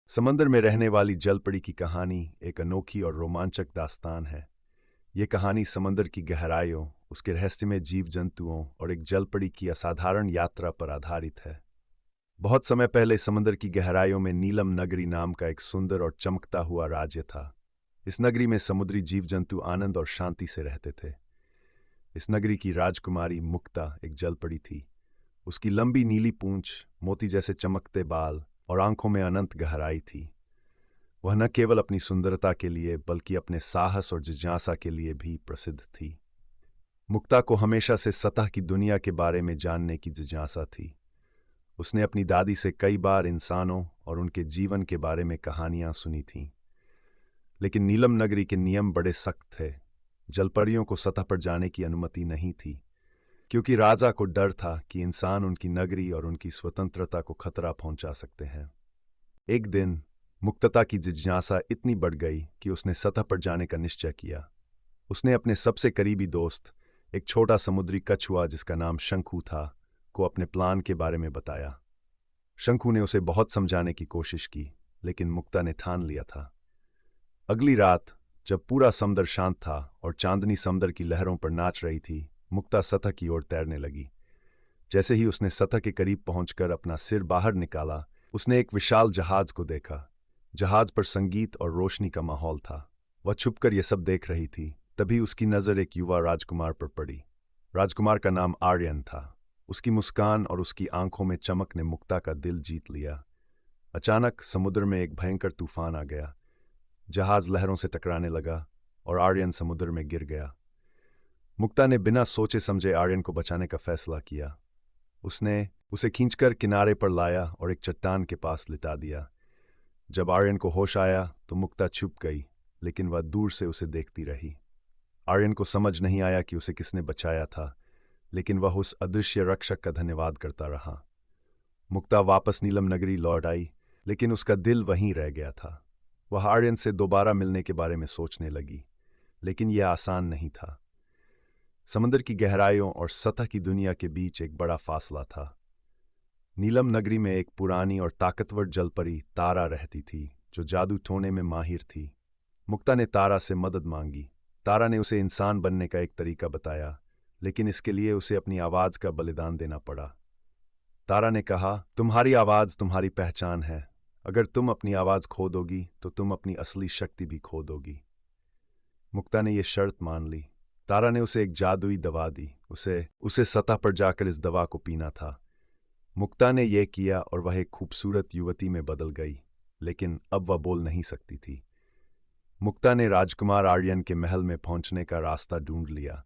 समंदर में रहने वाली जलपरी की कहानी एक अनोखी और रोमांचक दास्तान है। ये कहानी समंदर की गहराइयों, उसके रहस्यमय जीव जंतुओं और एक जलपरी की असाधारण यात्रा पर आधारित है। बहुत समय पहले समंदर की गहराइयों में नीलम नगरी नाम का एक सुंदर और चमकता हुआ राज्य था। इस नगरी में समुद्री जीव जंतु आनंद और शांति से रहते थे। इस नगरी की राजकुमारी मुक्ता एक जलपरी थी। उसकी लंबी नीली पूंछ, मोती जैसे चमकते बाल और आंखों में अनंत गहराई थी। वह न केवल अपनी सुंदरता के लिए बल्कि अपने साहस और जिज्ञासा के लिए भी प्रसिद्ध थी। मुक्ता को हमेशा से सतह की दुनिया के बारे में जानने की जिज्ञासा थी। उसने अपनी दादी से कई बार इंसानों और उनके जीवन के बारे में कहानियां सुनी थीं। लेकिन नीलम नगरी के नियम बड़े सख्त थे। जलपरियों को सतह पर जाने की अनुमति नहीं थी, क्योंकि राजा को डर था कि इंसान उनकी नगरी और उनकी स्वतंत्रता को खतरा पहुंचा सकते हैं। एक दिन मुक्तता की जिज्ञासा इतनी बढ़ गई कि उसने सतह पर जाने का निश्चय किया। उसने अपने सबसे करीबी दोस्त, एक छोटा समुद्री कछुआ जिसका नाम शंखू था, को अपने प्लान के बारे में बताया। शंखू ने उसे बहुत समझाने की कोशिश की, लेकिन मुक्ता ने ठान लिया था। अगली रात, जब पूरा समुद्र शांत था और चांदनी समुद्र की लहरों पर नाच रही थी, मुक्ता सतह की ओर तैरने लगी। जैसे ही उसने सतह के करीब पहुंचकर अपना सिर बाहर निकाला, उसने एक विशाल जहाज को देखा। जहाज पर संगीत और रोशनी का माहौल था। वह छुपकर यह सब देख रही थी। तभी उसकी नज़र एक युवा राजकुमार पर पड़ी। राजकुमार का नाम आर्यन था। उसकी मुस्कान और उसकी आंखों में चमक ने मुक्ता का दिल जीत लिया। अचानक समुद्र में एक भयंकर तूफान आ गया। जहाज लहरों से टकराने लगा और आर्यन समुद्र में गिर गया। मुक्ता ने बिना सोचे समझे आर्यन को बचाने का फैसला किया। उसने उसे खींचकर किनारे पर लाया और एक चट्टान के पास लिटा दिया। जब आर्यन को होश आया तो मुक्ता छुप गई, लेकिन वह दूर से उसे देखती रही। आर्यन को समझ नहीं आया कि उसे किसने बचाया था, लेकिन वह उस अदृश्य रक्षक का धन्यवाद करता रहा। मुक्ता वापस नीलम नगरी लौट आई, लेकिन उसका दिल वहीं रह गया था। वह आर्यन से दोबारा मिलने के बारे में सोचने लगी, लेकिन यह आसान नहीं था। समंदर की गहराइयों और सतह की दुनिया के बीच एक बड़ा फासला था। नीलम नगरी में एक पुरानी और ताकतवर जलपरी तारा रहती थी, जो जादू टोने में माहिर थी। मुक्ता ने तारा से मदद मांगी। तारा ने उसे इंसान बनने का एक तरीका बताया, लेकिन इसके लिए उसे अपनी आवाज का बलिदान देना पड़ा। तारा ने कहा, तुम्हारी आवाज तुम्हारी पहचान है। अगर तुम अपनी आवाज खो दोगी तो तुम अपनी असली शक्ति भी खो दोगी। मुक्ता ने यह शर्त मान ली। तारा ने उसे एक जादुई दवा दी। उसे सतह पर जाकर इस दवा को पीना था। मुक्ता ने यह किया और वह एक खूबसूरत युवती में बदल गई, लेकिन अब वह बोल नहीं सकती थी। मुक्ता ने राजकुमार आर्यन के महल में पहुंचने का रास्ता ढूंढ लिया।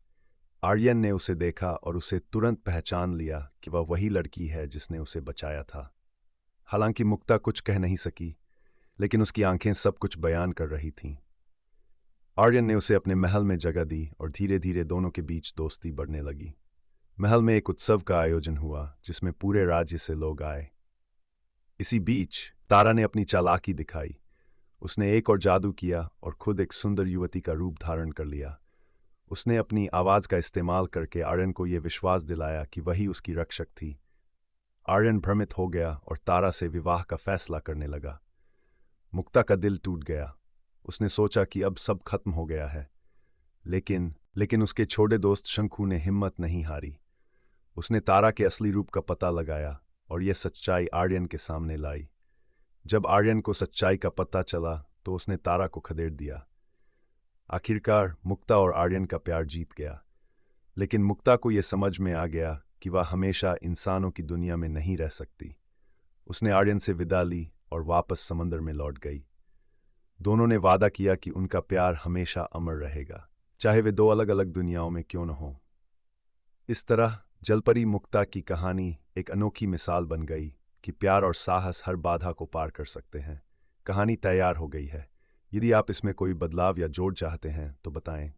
आर्यन ने उसे देखा और उसे तुरंत पहचान लिया कि वह वही लड़की है जिसने उसे बचाया था। हालांकि मुक्ता कुछ कह नहीं सकी, लेकिन उसकी आंखें सब कुछ बयान कर रही थीं। आर्यन ने उसे अपने महल में जगह दी और धीरे धीरे दोनों के बीच दोस्ती बढ़ने लगी। महल में एक उत्सव का आयोजन हुआ, जिसमें पूरे राज्य से लोग आए। इसी बीच तारा ने अपनी चालाकी दिखाई। उसने एक और जादू किया और खुद एक सुंदर युवती का रूप धारण कर लिया। उसने अपनी आवाज का इस्तेमाल करके आर्यन को यह विश्वास दिलाया कि वही उसकी रक्षक थी। आर्यन भ्रमित हो गया और तारा से विवाह का फैसला करने लगा। मुक्ता का दिल टूट गया। उसने सोचा कि अब सब खत्म हो गया है, लेकिन उसके छोटे दोस्त शंखू ने हिम्मत नहीं हारी। उसने तारा के असली रूप का पता लगाया और यह सच्चाई आर्यन के सामने लाई। जब आर्यन को सच्चाई का पता चला तो उसने तारा को खदेड़ दिया। आखिरकार मुक्ता और आर्यन का प्यार जीत गया, लेकिन मुक्ता को यह समझ में आ गया कि वह हमेशा इंसानों की दुनिया में नहीं रह सकती। उसने आर्यन से विदा ली और वापस समंदर में लौट गई। दोनों ने वादा किया कि उनका प्यार हमेशा अमर रहेगा, चाहे वे दो अलग अलग दुनियाओं में क्यों न हों। इस तरह जलपरी मुक्ता की कहानी एक अनोखी मिसाल बन गई कि प्यार और साहस हर बाधा को पार कर सकते हैं। कहानी तैयार हो गई है। यदि आप इसमें कोई बदलाव या जोड़ चाहते हैं तो बताएं।